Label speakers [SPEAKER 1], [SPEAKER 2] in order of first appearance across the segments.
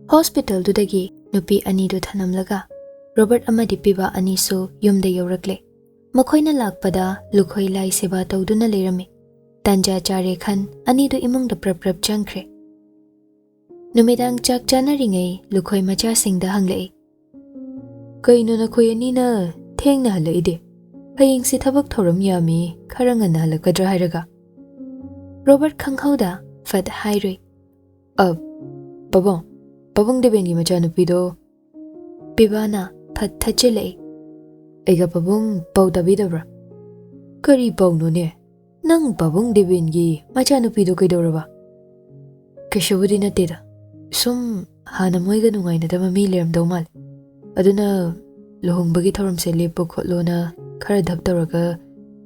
[SPEAKER 1] Hospital dudagi nupi ani du thanamlaga Robert amadi PIBA ani su yumda yaurakle. Makhoina lakpada lukhoi lai seba tawduna leirami. Tanja chare khan ani du imung da prap changkhre. Numidang chak chanaringai lukhoi macha singda hanglei. Kaino na khoi ani na thengna halaide. Hayeng si thabak thoram yami kharanga na halakadra hairaga. Robert khanghauda fat hairoi. Pabong debengi macha nupido PIBA na phat thachilei. Aiga pabong pau tabidabra. Kari pau no ne. Nang pabong debengi macha nupido kaidoraba. Kashabudi na teda. Sum hana moiga nungai na dama mi leramdaw mal. Aduna lohongbagi thoramse lepo khotlo na khara dhap tawraga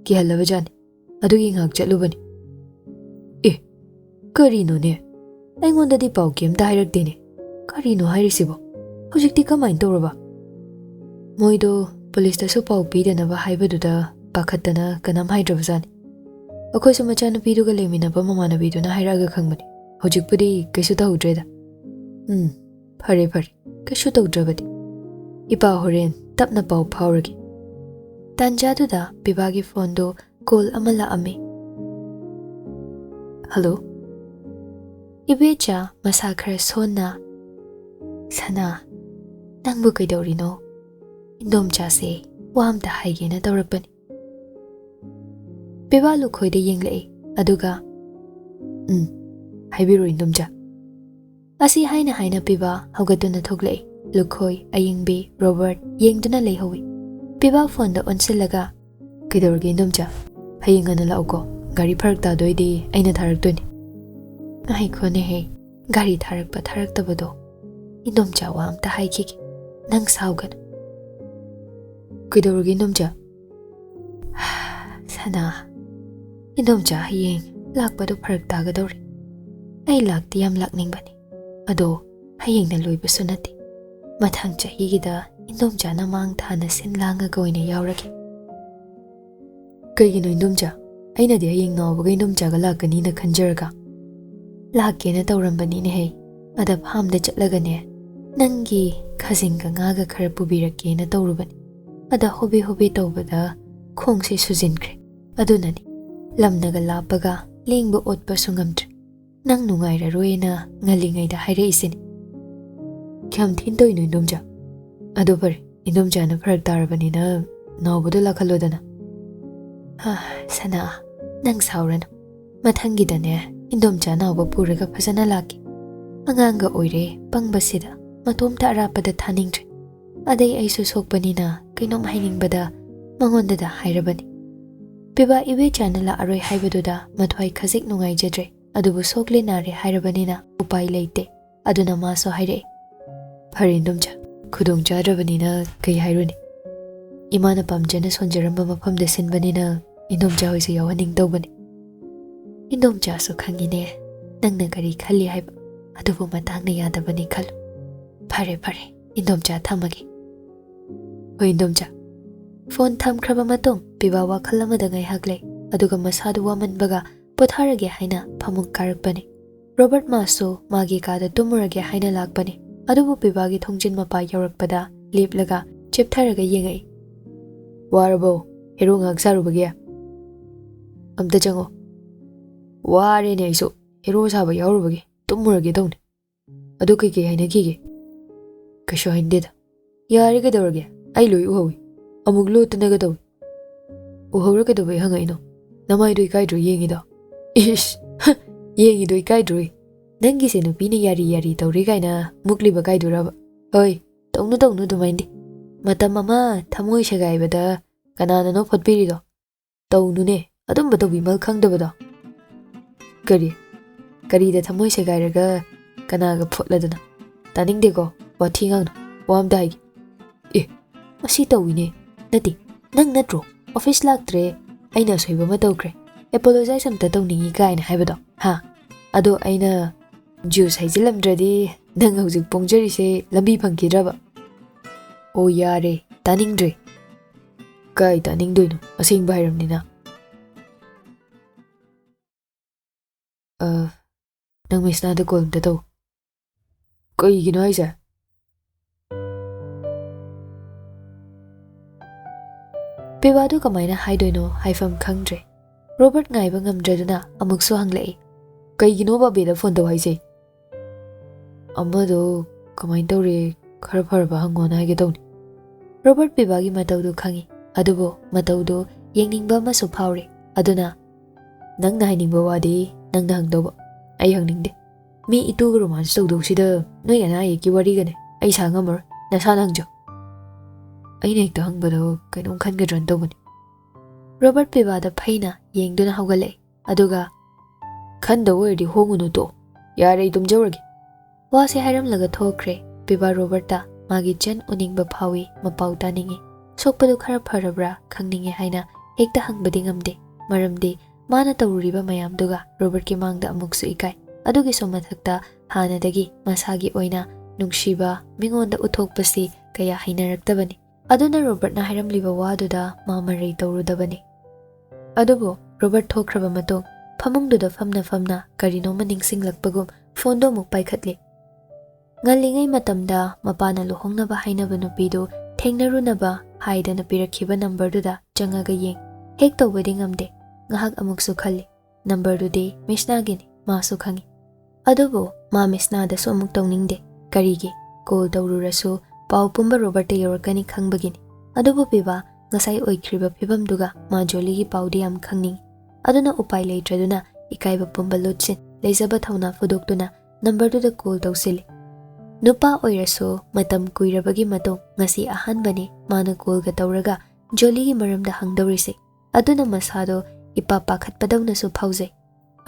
[SPEAKER 1] kihalaba jani. Adugi ngak chatlubani. Kari no ne. Aingonda di pau kemta hairakdene. Kari no hairisibo. Hujikti kamain tawraba. Moido police da su pau pidanaba haibaduda pakhatana kanam haidrabajani. Akhoi su macha nupiduga leminaba mamanabiduna hairaga khangmani. Hujikpudi kaisu tahudreda. Phare kaisu tawdrabadi. Ipa horen tapna pau phauragi. Tanjaduda PIBAgi phone do call amala ami. Hello. Ibecha masa khara sonna. Sana nangbu kaidorino. Indomcha se wamta haigena tawrakpani. PIBA lukhoida yenglei aduga haibiro indomcha. Asi haina PIBA haugatuna thoklei. Lukhoi ayingbi Robert yengduna leihowi. PIBA phone da onsilaga kaidorge indomcha. Hayengana lauko gari pharak ta doidi aina tharakdoni. Ai khone he gari tharakpa tharaktabado indomcha wamta haikiki. Nang saugan. Kaidorge indomcha. Sana indomcha hayeng lakpado pharak tagadori. Ai lakti yam lakningbani. Ado hayeng na loibasu nati. Mathang chahigida indomcha na mang thana sinlanga goina yaurage. Kaigino indomcha aina di hayeng nawaga indomcha ga lakani na khanjaraga. Lakena tawrambani ne hey. Ada phamda chatlagane nangi khazinga ngaga khara pubirake na tawrubani. Ada hobi tawbada khongse sujinkre. Adunani lamnaga lapaga lengbu otpa sungamtre. Nang nungairaroina ngalingaida haire isini. Kyam thintoino indomcha. Ado pare indomcha na pharak tarabanina nawbudu lakhalodana. Sana nang saurana. Mathangidane indomcha nawba puraga phajana laki. Anganga oire pangbasida matomta arapada thaningtre. Adai aisu sokpanina kainom hainingbada mangondada hairabani. PIBA ibechana la aroi haibaduda mathwai khazik nungai jadre. Adubu sokle nare hairabanina upai leite. Aduna maso haire. Phare indomcha khudong chadrabanina kai hairuni. Imana pamjana sonjaramba mafamda sinbanina indomcha hoise yawaning tawbani. Indomcha su khangine nangna kari khalli haiba. Adubu matangna yadabani khalu. Phare indomcha thamagi. Hoi indomcha. Phone thamkraba matong PIBA WakhaL amada ngaihaklei. Aduga masadu wamanbaga potharage haina phamung karakpani. Robert maso magi kada tumurage haina lakpani. Adubu PIBAgi thongjin mapa yaurakpada leplaga cheptharaga yengai. Warabo hero ngaksarubagia. Amta chango. Ware ne iso hero saba yaurubagi tumurage dawne. Adu keke haina kige. Kasho hindeda. Yare kadawrage ai loi uhawi. Amuk lotanaga dawi. Uhawraga dawi hangaino. Namaido ikaidro yengido. Ish, yengido ikaidro. Nangi se nupina yari tawri kaina mukliba kaiduraba. Hoi, tawnu dumaindi. Matam ama thamoi sagaibada kanana no phatpirido. Tawnu ne adumba tawbimal khangdabada. Kari da thamoi sagairaga kanaga photladana. Taningdego wathi ngangno wamda haigi. Masi tawine nati nang natro office laktre aina soiba ma tawkre. Apologize amta tawningi kaina haibado. Ha ado aina juice haijilamdradi nang hojik pongjarise lambi phangkidraba. O yare taningdre. Kai taningdoino asingba hairamnina. Nang misna da call amta taw.
[SPEAKER 2] ꯀꯩꯒꯤꯅꯣ ꯍꯥꯏꯁꯦ?
[SPEAKER 1] ꯄꯤꯕꯥꯗꯨ ꯀꯃꯥꯏꯅ ꯍꯥꯏꯗꯣꯏꯅꯣ ꯍꯥꯏꯐꯝ ꯈꯪꯗ꯭ꯔꯦ꯫ Robert ꯉꯥꯏꯕ ꯉꯝꯗ꯭ꯔꯗꯨꯅ ꯑꯃꯨꯛꯁꯨ ꯍꯪꯂꯛꯏ꯫
[SPEAKER 2] ꯀꯩꯒꯤꯅꯣꯕ bed phone ꯇꯧ ꯍꯥꯏꯁꯦ? ꯑꯃꯗꯣ ꯀꯃꯥꯏꯅ ꯇꯧꯔꯦ ꯈꯔ ꯐꯔꯕ ꯍꯪꯉꯣꯅ ꯍꯥꯏꯒꯦ ꯇꯧꯅꯤ꯫
[SPEAKER 1] ꯔꯣꯕꯔꯠ ꯄꯤꯕꯥꯒꯤ ꯃꯇꯧꯗꯨ ꯈꯪꯏ, ꯑꯗꯨꯕꯨ ꯃꯇꯧꯗꯨ ꯌꯦꯡꯅꯤꯡꯕ ꯑꯃꯁꯨ ꯐꯥꯎꯔꯤ꯫ ꯑꯗꯨꯅ
[SPEAKER 2] ꯅꯪꯅ ꯍꯥꯏꯅꯤꯡꯕ ꯋꯥꯗꯤ ꯅꯪꯅ ꯍꯪꯗꯧꯕ, ꯑꯩ ꯍꯪꯅꯤꯡꯗꯦ꯫ ꯃꯤ ꯏꯇꯨꯒ ꯔꯣꯃꯥꯟꯁ ꯇꯧꯗꯧꯁꯤꯗ ꯅꯣꯏ ꯑꯅꯥ ꯑꯌꯦꯛꯀꯤ ꯋꯥꯔꯤꯒꯅꯦ ꯑꯩ ꯁꯥ ꯉꯝꯃꯔꯣꯏ, ꯅꯁꯥꯅ ꯍꯪꯖꯧ꯫ ꯑꯩꯅ ꯍꯦꯛꯇ ꯍꯪꯕꯗꯣ ꯀꯩꯅꯣꯝ ꯈꯟꯒꯗ꯭ꯔꯅ ꯇꯧꯕꯅꯤ꯫
[SPEAKER 1] ꯔꯣꯕꯔꯠ ꯄꯤꯕꯥꯗ ꯐꯩꯅ ꯌꯦꯡꯗꯨꯅ ꯍꯧꯒꯠꯂꯛꯏ, ꯑꯗꯨꯒ
[SPEAKER 2] ꯈꯟꯗꯕ ꯑꯣꯏꯔꯗꯤ ꯍꯣꯡꯉꯨꯅꯨ ꯇꯣ, ꯌꯥꯔꯦ ꯑꯩ ꯇꯨꯝꯖꯧꯔꯒꯦ꯫
[SPEAKER 1] ꯋꯥꯁꯦ ꯍꯥꯏꯔꯝꯂꯒ ꯊꯣꯛꯈ꯭ꯔꯦ꯫ ꯄꯤꯕꯥ ꯔꯣꯕꯔꯠꯇ ꯃꯥꯒꯤ ꯆꯟ ꯎꯅꯤꯡꯕ ꯐꯥꯎꯏ, ꯃꯄꯥꯎ ꯇꯥꯅꯤꯡꯏ꯫ ꯁꯣꯛꯄꯗꯨ ꯈꯔ ꯐꯔꯕ꯭ꯔꯥ ꯈꯪꯅꯤꯡꯉꯦ ꯍꯥꯏꯅ ꯍꯦꯛꯇ ꯍꯪꯕꯗꯤ ꯉꯝꯗꯦ, ꯃꯔꯝꯗꯤ ꯃꯥꯅ ꯇꯧꯔꯨꯔꯤꯕ ꯃꯌꯥꯝꯗꯨꯒ ꯔꯣꯕꯔꯠꯀꯤ ꯃꯥꯡꯗ ꯑꯃꯨꯛꯁꯨ ꯏꯀꯥꯏ꯫ ꯑꯗꯨꯒꯤꯁꯨ ꯃꯊꯛꯇ ꯍꯥꯟꯅꯗꯒꯤ ꯃꯁꯥꯒꯤ ꯑꯣꯏꯅ ꯅꯨꯡꯁꯤꯕ ꯃꯤꯉꯣꯟꯗ ꯎꯠꯊꯣꯛꯄꯁꯤ ꯀꯌꯥ ꯍꯩꯅꯔꯛꯇꯕꯅꯤ꯫ ꯑꯗꯨꯅ ꯔꯣꯕꯔꯠꯅ ꯍꯥꯏꯔꯝꯂꯤꯕ ꯋꯥꯗꯨꯗ ꯃꯥ ꯃꯔꯩ ꯇꯧꯔꯨꯗꯕꯅꯤ꯫ ꯑꯗꯨꯕꯨ ꯔꯣꯕꯔꯠ ꯊꯣꯛꯈ꯭ꯔꯕ ꯃꯇꯨꯡ ꯐꯃꯨꯡꯗꯨꯗ ꯐꯝꯅ ꯐꯝꯅ ꯀꯔꯤꯅꯣꯃ ꯅꯤꯡꯁꯤꯡꯂꯛꯄꯒꯨꯝ ꯐꯣꯟꯗꯣ ꯑꯃꯨꯛ ꯄꯥꯏꯈꯠꯂꯤ꯫ ꯉꯜꯂꯤꯉꯩ ꯃꯇꯝꯗ ꯃꯄꯥꯅ ꯂꯨꯍꯣꯡꯅꯕ ꯍꯥꯏꯅꯕ ꯅꯨꯄꯤꯗꯨ ꯊꯦꯡꯅꯔꯨꯅꯕ ꯍꯥꯏꯗꯅ ꯄꯤꯔꯛꯈꯤꯕ ꯅꯝꯕꯔꯗꯨꯗ ꯆꯪꯉꯒ ꯌꯦꯡ꯫ ꯍꯦꯛ ꯇꯧꯕꯗꯤ ꯉꯝꯗꯦ꯫ ꯉꯥꯏꯍꯥꯛ ꯑꯃꯨꯛꯁꯨ ꯈꯜꯂꯤ, ꯅꯝꯕꯔꯗꯨꯗꯤ ꯃꯤꯁꯅꯥꯒꯤꯅꯤ, ꯃꯥꯁꯨ ꯈꯪꯏ꯫ ꯑꯗꯨꯕꯨ ꯃꯥ ꯃꯤꯁꯅꯥꯗꯁꯨ ꯑꯃꯨꯛ ꯇꯧꯅꯤꯡꯗꯦ꯫ ꯀꯔꯤꯒꯤ? ꯀꯣꯜ ꯇꯧꯔꯨꯔꯁꯨ ꯄꯥꯎ ꯄꯨꯝꯕ ꯔꯣꯕꯔꯠꯇ ꯌꯧꯔꯛꯀꯅꯤ ꯈꯪꯕꯒꯤꯅꯤ꯫ ꯑꯗꯨꯕꯨ ꯄꯤꯕꯥ ꯉꯁꯥꯏ ꯑꯣꯏꯈ꯭ꯔꯤꯕ ꯐꯤꯕꯝꯗꯨꯒ ꯃꯥ ꯖꯣꯂꯤꯒꯤ ꯄꯥꯎꯗꯤ ꯌꯥꯝ ꯈꯪꯅꯤꯡꯏ꯫ ꯑꯗꯨꯅ ꯎꯄꯥꯏ ꯂꯩꯇ꯭ꯔꯗꯨꯅ ꯏꯀꯥꯏꯕ ꯄꯨꯝꯕ ꯂꯨꯠꯁꯤꯟ ꯂꯩꯖꯕ ꯊꯧꯅꯥ ꯐꯨꯗꯣꯛꯇꯨꯅ ꯅꯝꯕꯔꯗꯨꯗ ꯀꯣꯜ ꯇꯧꯁꯤꯜꯂꯤ꯫ ꯅꯨꯄꯥ ꯑꯣꯏꯔꯁꯨ ꯃꯇꯝ ꯀꯨꯏꯔꯕꯒꯤ ꯃꯇꯨꯡ ꯉꯁꯤ ꯑꯍꯥꯟꯕꯅꯤ ꯃꯥꯅ ꯀꯣꯜꯒ ꯇꯧꯔꯒ ꯖꯣꯂꯤꯒꯤ ꯃꯔꯝꯗ ꯍꯪꯗꯧꯔꯤꯁꯦ꯫ ꯑꯗꯨꯅ ꯃꯁꯥꯗꯣ ꯏꯄꯥ ꯄꯥꯈꯠꯄꯗꯧꯅꯁꯨ ꯐꯥꯎꯖꯩ꯫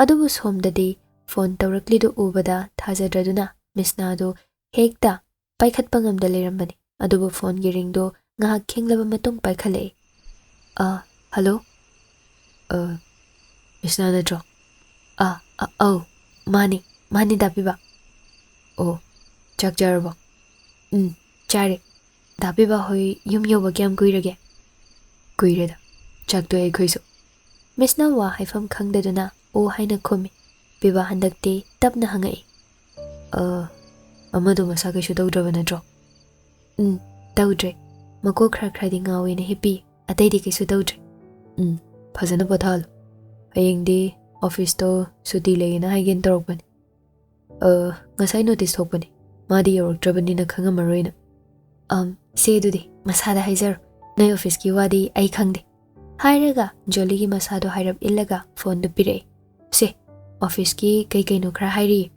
[SPEAKER 1] ꯑꯗꯨꯕꯨ ꯁꯣꯝꯗꯗꯤ ꯐꯣꯟ ꯇꯧꯔꯛꯂꯤꯗꯨ ꯎꯕꯗ ꯊꯥꯖꯗ꯭ꯔꯗꯨꯅ ꯃꯤꯁꯅꯥꯗꯨ ꯍꯦꯛꯇ ꯄꯥꯏꯈꯠꯄ ꯉꯝꯗ ꯂꯩꯔꯝꯕꯅꯤ꯫ ꯑꯗꯨꯕꯨ ꯐꯣꯟꯒꯤ ꯔꯤꯡꯗꯣ ꯉꯥꯏꯍꯥꯛ ꯈꯤꯡꯂꯕ ꯃꯇꯨꯡ ꯄꯥꯏꯈꯠꯂꯛꯏ꯫ ꯍꯜꯂꯣ?
[SPEAKER 2] ꯃꯤꯁꯅꯥ ꯅꯠꯇ꯭ꯔꯣ?
[SPEAKER 1] ꯑꯧ, ꯃꯥꯅꯤ ꯗꯥ ꯄꯤꯕꯥ꯫
[SPEAKER 2] ꯑꯣ, ꯆꯥꯛ ꯆꯥꯔꯕꯣ?
[SPEAKER 1] ꯆꯥꯔꯦ꯫ ꯗꯥ ꯄꯤꯕꯥ ꯍꯣꯏ ꯌꯨꯝ ꯌꯧꯕ ꯀꯌꯥꯝ ꯀꯨꯏꯔꯒꯦ?
[SPEAKER 2] ꯀꯨꯏꯔꯦꯗ, ꯆꯥꯛ ꯇꯣꯛꯑꯦ ꯑꯩꯈꯣꯏꯁꯨ꯫
[SPEAKER 1] ꯃꯤꯁꯅ ꯋꯥ ꯍꯥꯏꯐꯝ ꯈꯪꯗꯗꯨꯅ ꯑꯣ ꯍꯥꯏꯅ ꯈꯨꯝꯃꯤ꯫ ꯄꯤꯕꯥ ꯍꯟꯗꯛꯇꯤ ꯇꯞꯅ ꯍꯪꯉꯛꯏ꯫
[SPEAKER 2] ꯑꯃꯗꯣ ꯃꯁꯥ ꯀꯩꯁꯨ ꯇꯧꯗ꯭ꯔꯕ ꯅꯠꯇ꯭ꯔꯣ?
[SPEAKER 1] ꯇꯧꯗ꯭ꯔꯦ꯫ ꯃꯀꯣꯛ ꯈꯔꯗꯤ ꯉꯥꯎꯋꯦꯅ ꯍꯤꯞꯄꯤ, ꯑꯇꯩꯗꯤ ꯀꯩꯁꯨ ꯇꯧꯗ꯭ꯔꯦ꯫
[SPEAKER 2] ꯐꯖꯅ ꯄꯣꯊꯥꯍꯜꯂꯨ꯫ ꯍꯌꯦꯡꯗꯤ ꯑꯣꯐꯤꯁꯇꯣ ꯁꯨꯇꯤ ꯂꯩꯌꯦꯅ ꯍꯥꯏꯒꯦꯅ ꯇꯧꯔꯛꯄꯅꯤ꯫ ꯉꯁꯥꯏ ꯅꯣꯇꯤꯁ ꯊꯣꯛꯄꯅꯤ, ꯃꯥꯗꯤ ꯌꯧꯔꯛꯇ꯭ꯔꯕꯅꯤꯅ ꯈꯪꯉꯝꯃꯔꯣꯏꯅ꯫
[SPEAKER 1] ꯁꯦ ꯑꯗꯨꯗꯤ ꯃꯁꯥꯗ ꯍꯥꯏꯖꯔꯣ, ꯅꯣꯏ ꯑꯣꯐꯤꯁꯀꯤ ꯋꯥꯗꯤ ꯑꯩ ꯈꯪꯗꯦ ꯍꯥꯏꯔꯒ ꯖꯣꯂꯤꯒꯤ ꯃꯁꯥꯗꯣ ꯍꯥꯏꯔꯞ ꯏꯜꯂꯒ ꯐꯣꯟꯗꯨ ꯄꯤꯔꯛꯏ꯫ ꯁꯦ, ꯑꯣꯐꯤꯁꯀꯤ ꯀꯩꯅꯣ ꯈꯔ ꯍꯥꯏꯔꯤꯌꯦ꯫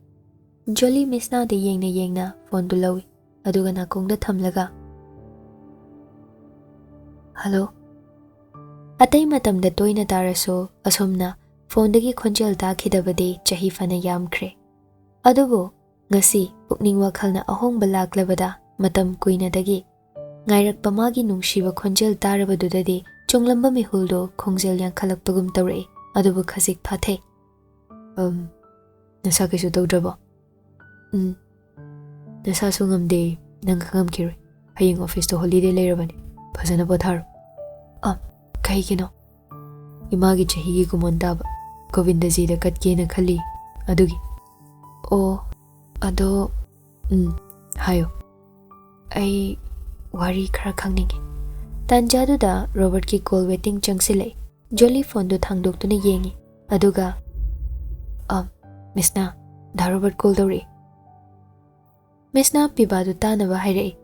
[SPEAKER 1] ꯖꯣꯂꯤ ꯃꯤꯁꯅꯥꯗ ꯌꯦꯡꯅ ꯌꯦꯡꯅ ꯐꯣꯟꯗꯨ ꯂꯧꯏ, ꯑꯗꯨꯒ ꯅꯥꯀꯣꯡꯗ ꯊꯝꯂꯒ ꯍꯜꯂꯣ? ꯑꯇꯩ ꯃꯇꯝꯗ ꯇꯣꯏꯅ ꯇꯥꯔꯁꯨ ꯑꯁꯨꯝꯅ ꯐꯣꯟꯗꯒꯤ ꯈꯣꯟꯖꯦꯜ ꯇꯥꯈꯤꯗꯕꯗꯤ ꯆꯍꯤ ꯐꯅ ꯌꯥꯝꯈ꯭ꯔꯦ꯫ ꯑꯗꯨꯕꯨ ꯉꯁꯤ ꯄꯨꯛꯅꯤꯡ ꯋꯥꯈꯜꯅ ꯑꯍꯣꯡꯕ ꯂꯥꯛꯂꯕꯗ ꯃꯇꯝ ꯀꯨꯏꯅꯗꯒꯤ ꯉꯥꯏꯔꯛꯄ ꯃꯥꯒꯤ ꯅꯨꯡꯁꯤꯕ ꯈꯣꯟꯖꯦꯜ ꯇꯥꯔꯕꯗꯨꯗꯗꯤ ꯆꯨꯡꯂꯝꯕ ꯃꯤꯍꯨꯜꯗꯣ ꯈꯣꯡꯖꯦꯜ ꯌꯥꯡꯈꯠꯂꯛꯄꯒꯨꯝ ꯇꯧꯔꯛꯏ, ꯑꯗꯨꯕꯨ ꯈꯖꯤꯛ ꯐꯥꯊꯩ꯫
[SPEAKER 2] ꯅꯁꯥ ꯀꯩꯁꯨ ꯇꯧꯗ꯭ꯔꯕꯣ? ꯅꯁꯥꯁꯨ ꯉꯝꯗꯦ, ꯅꯪ ꯈꯪꯉꯝꯈꯤꯔꯣꯏ꯫ ꯍꯌꯦꯡ ꯑꯣꯐꯤꯁꯇꯣ ꯍꯣꯂꯤꯗꯦ ꯂꯩꯔꯕꯅꯤ, ꯐꯖꯅ ꯄꯣꯊꯥꯔꯣ꯫
[SPEAKER 1] ꯀꯩꯒꯤꯅꯣ?
[SPEAKER 2] ꯏꯃꯥꯒꯤ ꯆꯍꯤꯒꯤ ꯀꯨꯃꯣꯟ ꯇꯥꯕ, ꯒꯣꯕꯤꯟꯗꯖꯤꯗ ꯀꯠꯀꯦꯅ ꯈꯜꯂꯤ, ꯑꯗꯨꯒꯤ꯫
[SPEAKER 1] ꯑꯣ, ꯑꯗꯣ
[SPEAKER 2] ꯍꯥꯏꯌꯣ꯫
[SPEAKER 1] ꯑꯩ ꯋꯥꯔꯤ ꯈꯔ ꯈꯪꯅꯤꯡꯉꯤ꯫ ꯇꯥꯟꯖꯥꯗꯨꯗ ꯔꯣꯕꯔꯠꯀꯤ ꯀꯣꯜ ꯋꯦꯇꯤꯡ ꯆꯪꯁꯤꯜꯂꯛꯏ꯫ ꯖꯣꯂꯤ ꯐꯣꯟꯗꯨ ꯊꯥꯡꯗꯣꯛꯇꯨꯅ ꯌꯦꯡꯉꯤ, ꯑꯗꯨꯒ ꯃꯤꯁꯅꯥ, ꯗꯥ ꯔꯣꯕꯔꯠ ꯀꯣꯜ ꯇꯧꯔꯛꯏ꯫ ꯃꯤꯁꯅꯥ ꯄꯤꯕꯥꯗꯨ ꯇꯥꯅꯕ ꯍꯥꯏꯔꯛꯏ꯫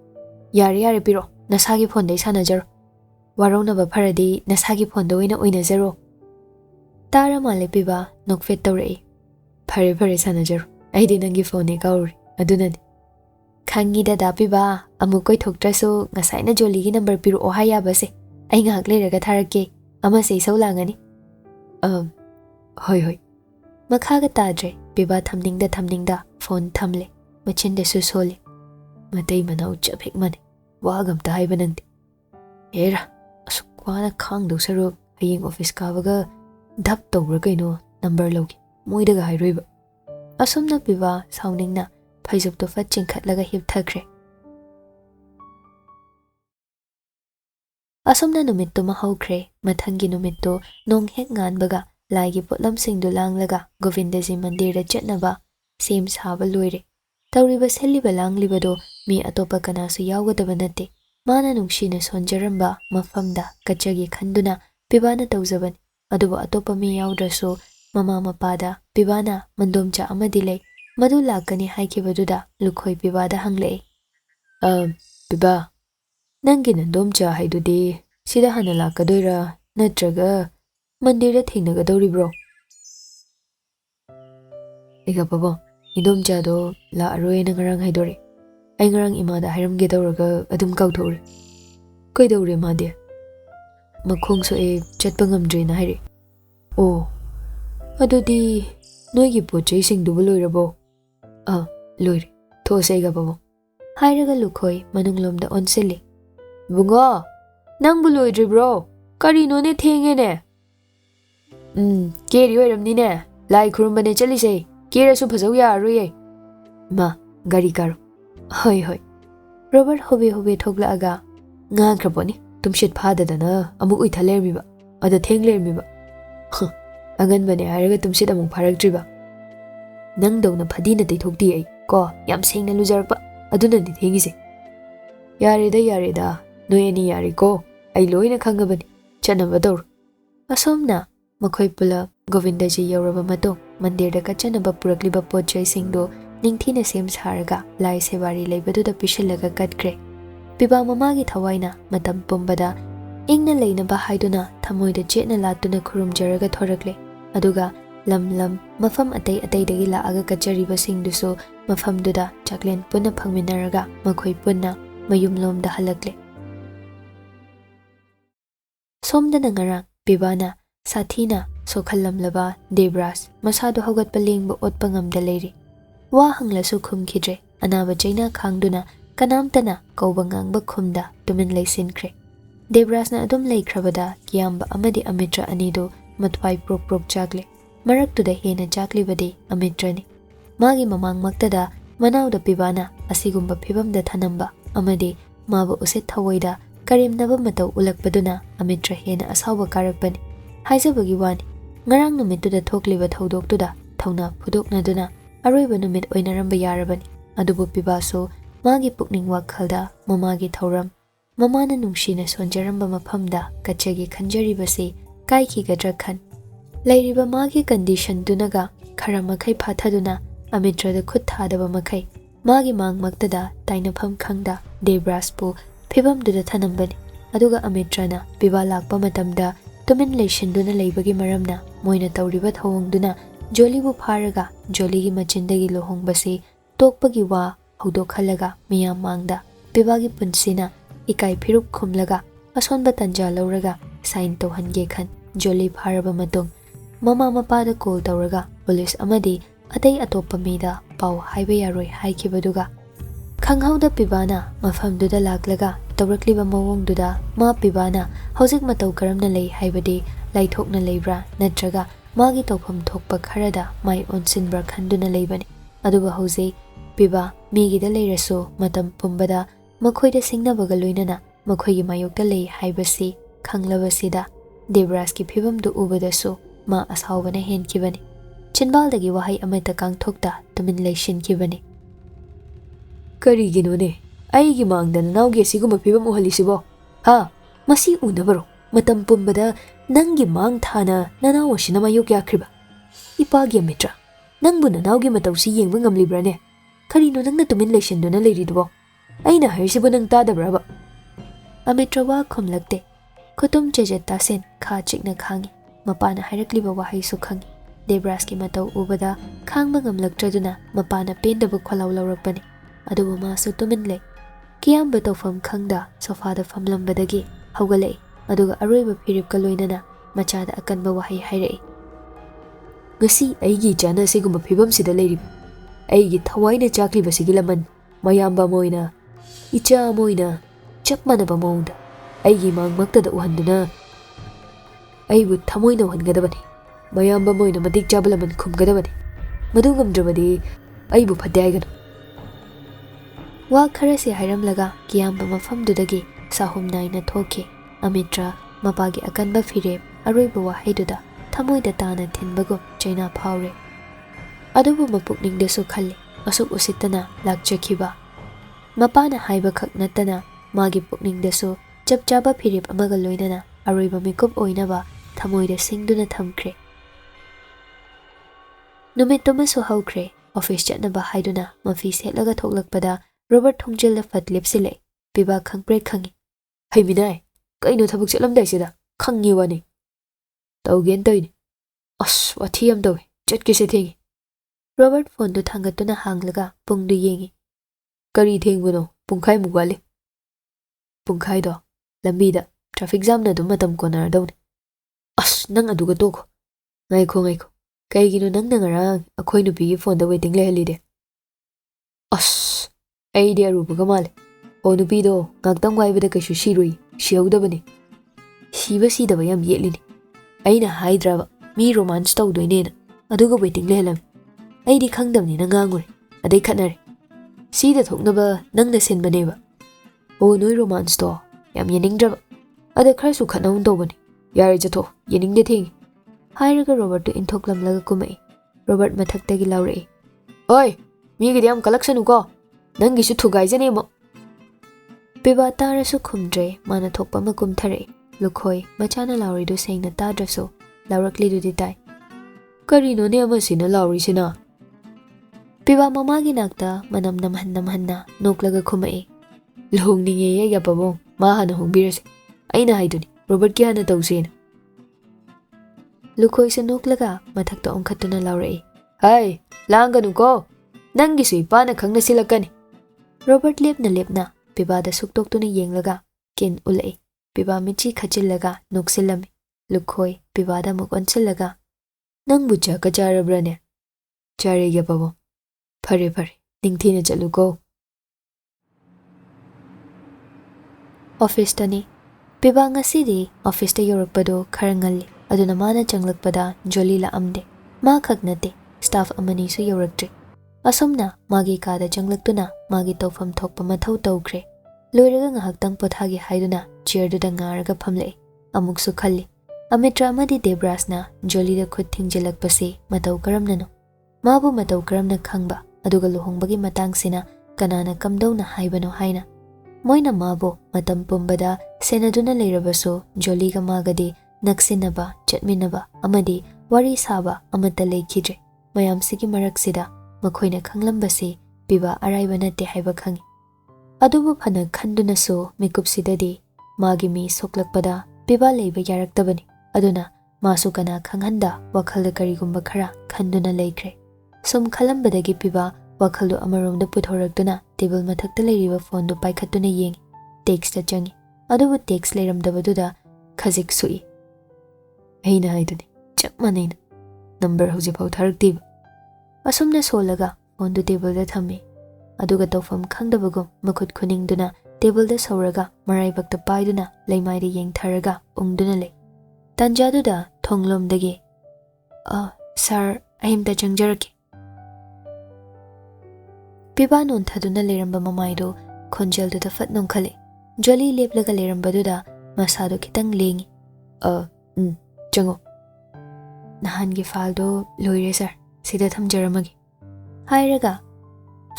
[SPEAKER 2] ꯌꯥꯔꯦ ꯄꯤꯔꯛꯑꯣ, ꯅꯁꯥꯒꯤ ꯐꯣꯟꯗꯩ ꯁꯥꯟꯅꯖꯔꯣ꯫ ꯋꯥꯔꯧꯅꯕ ꯐꯔꯗꯤ ꯅꯁꯥꯒꯤ ꯐꯣꯟꯗ ꯑꯣꯏꯅ ꯑꯣꯏꯅꯖꯔꯣ꯫
[SPEAKER 1] ꯇꯥꯔ ꯃꯥꯜꯂꯦ ꯄꯤꯕꯥ ꯅꯣꯛꯐꯦꯠ ꯇꯧꯔꯛꯏ꯫
[SPEAKER 2] ꯐꯔꯦ ꯁꯥꯟꯅꯖꯔꯣ, ꯑꯩꯗꯤ ꯅꯪꯒꯤ ꯐꯣꯟꯅꯦ ꯀꯥꯎꯔꯨꯔꯦ, ꯑꯗꯨꯅꯅꯤ꯫
[SPEAKER 1] ꯈꯪꯉꯤꯗ ꯗꯥ ꯄꯤꯕꯥ, ꯑꯃꯨꯛ ꯀꯣꯏꯊꯣꯛꯇ꯭ꯔꯁꯨ ꯉꯁꯥꯏꯅ ꯖꯣꯂꯤꯒꯤ ꯅꯝꯕꯔ ꯄꯤꯔꯛꯑꯣ ꯍꯥꯏ ꯌꯥꯕꯁꯦ꯫ ꯑꯩ ꯉꯥꯏꯍꯥꯛ ꯂꯩꯔꯒ ꯊꯥꯔꯛꯀꯦ, ꯑꯃꯁꯦ ꯏꯁꯧ ꯂꯥꯡꯉꯅꯤ꯫
[SPEAKER 2] ꯍꯣꯏ꯫
[SPEAKER 1] ꯃꯈꯥꯒ ꯇꯥꯗ꯭ꯔꯦ꯫ ꯄꯤꯕꯥ ꯊꯝꯅꯤꯡꯗ ꯐꯣꯟ ꯊꯝꯂꯦ, ꯃꯆꯤꯟꯗꯁꯨ ꯁꯣꯜꯂꯤ꯫
[SPEAKER 2] ꯃꯇꯩ ꯃꯅꯥꯎ ꯆꯞ ꯍꯦꯛ ꯃꯥꯟꯅꯩ, ꯋꯥꯒ ꯑꯝꯇ ꯍꯥꯏꯕ ꯅꯪꯗꯦ꯫ ꯍꯦꯔꯥ, ꯑꯁꯨꯛ ꯋꯥꯅ ꯈꯥꯡꯗꯧ ꯁꯔꯨꯛ ꯍꯌꯦꯡ ꯑꯣꯐꯤꯁ ꯀꯥꯕꯒ ꯙꯞ ꯇꯧꯕ꯭ꯔꯥ ꯀꯩꯅꯣ ꯅꯝꯕꯔ ꯂꯧꯒꯦ, ꯃꯣꯏꯗꯒ ꯍꯥꯏꯔꯣꯏꯕ꯫
[SPEAKER 1] ꯑꯁꯨꯝꯅ ꯄꯤꯕꯥ ꯁꯥꯎꯅꯤꯡꯅ ꯐꯩꯖꯨꯞꯇꯨ ꯐꯠ ꯆꯤꯡꯈꯠꯂꯒ ꯍꯤꯞꯊꯈ꯭ꯔꯦ꯫ ꯑꯁꯨꯝꯅ ꯅꯨꯃꯤꯠꯇꯨꯃ ꯍꯧꯈ꯭ꯔꯦ꯫ ꯃꯊꯪꯒꯤ ꯅꯨꯃꯤꯠꯇꯨ ꯅꯣꯡ ꯍꯦꯛ ꯉꯥꯟꯕꯒ ꯂꯥꯏꯒꯤ ꯄꯣꯠꯂꯝꯁꯤꯡꯗꯨ ꯂꯥꯡꯂꯒ ꯒꯣꯕꯤꯟꯗꯖꯤ ꯃꯟꯗꯤꯔꯗ ꯆꯠꯅꯕ ꯁꯦꯝ ꯁꯥꯕ ꯂꯣꯏꯔꯦ꯫ Tauriba seliba langlibado mi atopa kanasu yawgadaba nate. Mana nungshina sonjaramba mafamda kachagi khanduna PIBAna tawjabani. Adubu atopa mi yawdrasu mama mapada PIBAna mandomcha amadi lay. Madu lakani haikibaduda lukhoi PIBAda hanglei.
[SPEAKER 2] PIBA, nangi nandomcha haidudi sida hana lakadoira natraga mandira thengnagadoribro. Ega baba, indomcha do la aroi na ngarang haidore. Ay ngarang imada hairamge dawraga adum kauthore. Kaidawre made. Makhongso chatpa ngamdre na haire. Oh, adudi noigi pochai singdubu loirabo. Loire. Those ega baba.
[SPEAKER 1] Hairaga lukhoi manunglomda onsili.
[SPEAKER 2] Bunga, nang buloidri bro. Karino ne thengene. Keri oiramni ne. Lai khurumbane chalise. Kera su phajau ya aroye.
[SPEAKER 1] Ma, gari karo.
[SPEAKER 2] Hoi.
[SPEAKER 1] Robert hobe thogla aga.
[SPEAKER 2] Ngang kraponi. Tumshit phadadana amuk uithalermiba. Ada thenglermiba. Angan bane haraga tumshit amuk pharaktriba. Nang dawna phadina teithokti ai ko yam sengna lujarakpa. Aduna ni thengise. Yareda. Noyani yari ko. Ai loina khangabani. Chanaba dawr.
[SPEAKER 1] Asomna makhoi pula Govindaji yauraba matong mandirda kachanaba purakliba pochai singdo ningthina sem saraga lai sebari leibaduda pishillaga katkre. PIBA mamagi thawaina matam pumbada ingna leinaba haiduna thamoida chetna latuna khurumjaraga thorakle. Aduga lam mafam atai-ataidagi laaga kachariba singdusu mafamduda chaklen punna phangminaraga makhoi punna mayumlomda halakle. Somdana ngarang PIBAna sathina sokhallamlaba Debras masado hogatpa lengba otpa ngamda leiri. Wa hanglasu khumkhidre anaba chaina khangduna kanamtana kauba ngangba khumda tumin leisinkhre. Debrasna adum leikrabada kiyamba amadi Amitra anido matwai prok chakle. Maraktuda hena chaklibadi Amitrani. Magi mamangmaktada manawda PIBAna asigumba phibamda thanamba amadi mabu usit thawoida karimnaba matau ulakpaduna Amitra hena asawba karakpani. Haizabagi wani ngarang numituda thokliba thodoktuda thawna phudoknaduna aroiba numit oinaramba yarabani. Adubu PIBAso magi pukning WakhaLda mamagi thauram mamana nungshina sonjaramba mafamda kachagi khanjaribasi kaikhigadra khan. Leiriba magi condition dunaga khara makhai phathaduna Amitrada khut thadaba makhai magi mangmaktada tainafam khangda Debraspu phibamduda thanambani. Aduga Amitrana PIBA lakpa matamda tumin leishinduna leibagi maramna moina tawriba thawongduna Jolibu pharaga Joligi machindagi lohongbasi tokpagi wa haudokhalaga miyam mangda PIBAgi punsina ikai phirup khumlaga asonba tanja lauraga sign tawhange khan Joli pharaba matung mama mapada call tawraga police amadi atai atopa mida pau haiba yaroi haikibaduga khanghauda PIBAna mafamduda laklaga tawrakliba mawongduda ma PIBAna hojik matau karamna lei haibadi laithokna leibra natraga magi tawpham thokpa kharada mai onsinbra khanduna leibani. Aduba hoji PIBA migida leiraso matam pumbada makhoida singnabaga loinana makhoigi mayokta lei haibasi khanglabasida Debraski phibamdu ubadaso ma asawbana henkibani. Chinbaldagi wahai amata kangthokta tumin leishinkibani.
[SPEAKER 2] Kariginone aigi mangdana nauge siguma phibam uhalisibo. Ha, masi unabaro matam pumbada nangi mang thana nanawashina mayok yakriba. Ipagi Amitra nangbu nanawge matawsi yengba ngamlibrane. Karino nangna tumin leishinduna leiridubo. Aina hairsibo nang tadabraba.
[SPEAKER 1] Amitra wa khumlakte. Khutum chejet tasen kha chikna khangi. Mapana hairakliba wahai su khangi. Debraski matau ubada khangba ngamlaktraduna mapana pendaba kholaw laurakpani. Adubu masu tumin lei. Kiyamba tawfam khangda sofada famlambadagi haugalei. Aduga aroiba phiripka loinana machada akanba wahai hairai.
[SPEAKER 2] Ngasi aigi chana sigumba phibam sida leirib. Aigi thawaina chakliba sigilaman mayamba moina icha moina chapmanaba mawngda aigi mangmaktada uhanduna aibu thamoina uhangadabani. Mayamba moina madik chabalaman khumgadabani. Madu ngamdrabadi aibu phate haiganu.
[SPEAKER 1] Wa kharasi hairamlaga kiyamba mafamdudagi sahum naina thoke. Amitra mapagi akanba firep aroiba wahaiduda thamoida tana thinbagum chaina phawre. Adubu mapukningdasu khalli asuk usittana lakchakhiba. Mapana haiba khak nattana magi pukningdasu chap chaba phirip amaga loinana aroiba mikup oinaba thamoida singduna thamkhre. Numit tumasu haukhre office chatnaba haiduna mafi setlaga thoklakpada Robert thongjilda fat lepsile. PIBA khangpre khangi. Hai minai, kaino thabuk chatlamdai sida khangi wani. Taugen toini. As wathi am dawi chatke se thengi. Robert phone du thangatuna hanglaga pungdu yengi. Kari thengbuno pungkhai mugwali. Pungkhai do lambida traffic jam na du matam konar dawni. As nang aduga toko. Ngaikho. Kaigino nang nangarang akhoi nupi gi phone da waiting le halide. As ai dia rupaga male. O nupi do ngaktam waibada kaishu shirui shiyaudabani. Shiba sidaba yam yetlini. Aina haidraba mi romance tawdoinena aduga waiting le halam. Ai di khangdamni na ngangure adai khatnare. Sida thoknaba nangna senbaneba. O noi romance to yam yeningdraba. Ada kharsu khatnaun tawbani. Yare jatho yeningde thengi. Hairaga Robert to inthoklamlaga kumai. Robert mathaktagi laurei. Oi, mi gidi am collection ko. Nangi su thugaijane mo. PIBA tarasu khumdre mana thokpa makum thare. Lukhoi machana lauri do sengna tadraso laurakli du ditai. Karino ne amasina lauri sina. PIBA mamagi nakta manam namhanna noklaga khumai. Luhongninge ye yapabong ma hana hongbirase. Aina haiduni Robert ki hana tawsena. Lukhoi sa noklaga mathakta ongkhatuna laurei. Hai, langanu ko. Nangi su ipana khangna silakani. Robert lepna PIBA da suktoktuna yenglaga kin ulai. PIBA michi khachillaga noksilami. Lukhoi PIBA da muk onchillaga. Nang bucha ka charabrane. Chare ya pabo. Phare ningthina chalu ko. Office tani. PIBA ngasidi office ta yorakpado kharangali. Aduna mana changlakpada Jolly la amde. Ma khagnate staff amani su yoraktre. Asomna magi kada changlaktuna magi tawfam thokpa mathau tawkhre. Loiraga ngahaktang pothagi haiduna chair du da ngaraga phamle. Amuksu khalli. Amitra amadi Debrasna Jolly da khut thingjalakpase matau karamnano. Mabu matau karamna khangba aduga luhongbagi matangsina kanana kamdawna haibano haina. Moina mabu matam pumbada senaduna leirabaso Jolly ga magadi naksinaba chatminaba amadi wari saba amata lekhidre. Mayamsigi maraksida makhoina khanglambase PIBA araiba nate haiba khangi. Adubu phana khanduna so mikupsidadi magi mi soklakpada PIBA leiba yaraktabani. Aduna masu kana khanghanda WakhaL karigumba khara khanduna leikhre. Sum khalambadagi PIBA WakhaL amaromda puthoraktuna table mathakta leiriba phone du paikhatuna yengi. Text ta changi. Adubu text leiramdabaduda khajik sui. Aina haiduni chap manaina number hojipau tharaktiba. Asumna solaga phone du table da thammi. Aduga tawfam khangdabagum makhut khuningduna table da sauraga maraibakta paiduna leimaida yengtharaga ungduna lei. Tanjaduda thonglomdagi sir ahimta changjaraki. PIBA nonthaduna leiramba mamaido khonjal da fat nongkhale. Jolly leplaga leirambaduda masado kitang lengi. Chango. Nahangi file do loire sir. Sida thamjaramagi. Hairaga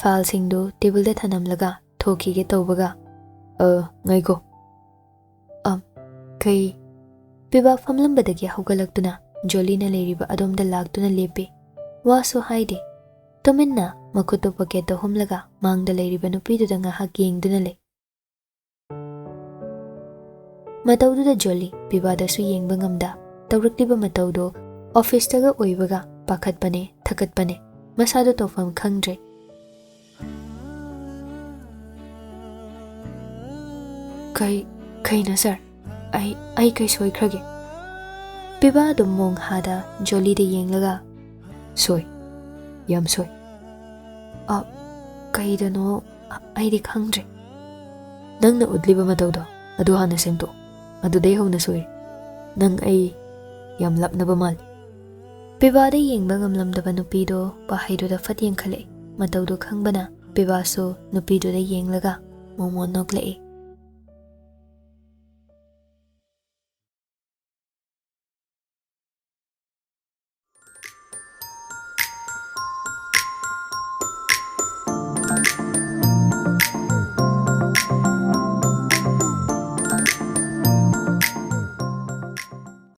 [SPEAKER 1] file singdo table da thanamlaga thoki ge tawbaga. Ngaiko. Kai PIBA famlambadagi hawgalaktuna Jolly na leiriba adomda laktuna lepe. Waso haide. Tominna makuto paketa humlaga mangda leiriba nupiduda ngahak yengduna le. Matawduda Jolly PIBA da su yengba ngamda. Tawrakliba matawdo office taga oibaga pakhatpane thakatpane masado tawfam khangdre. Kai na sir. Ai kai soikrage. PIBA dum mong hada Jolly de yenglaga. Soy. Yam soy. Kai da no ai di khangdre. Nangna udliba matawdo adu hana semto. Adu dei hona soy. Nang ai yam lapnaba mal. PIBA da yengba ngamlamdaba nupido bahaido da fat yengkhale. Matawdo khangbana PIBA so nupido da yenglaga momon noklei.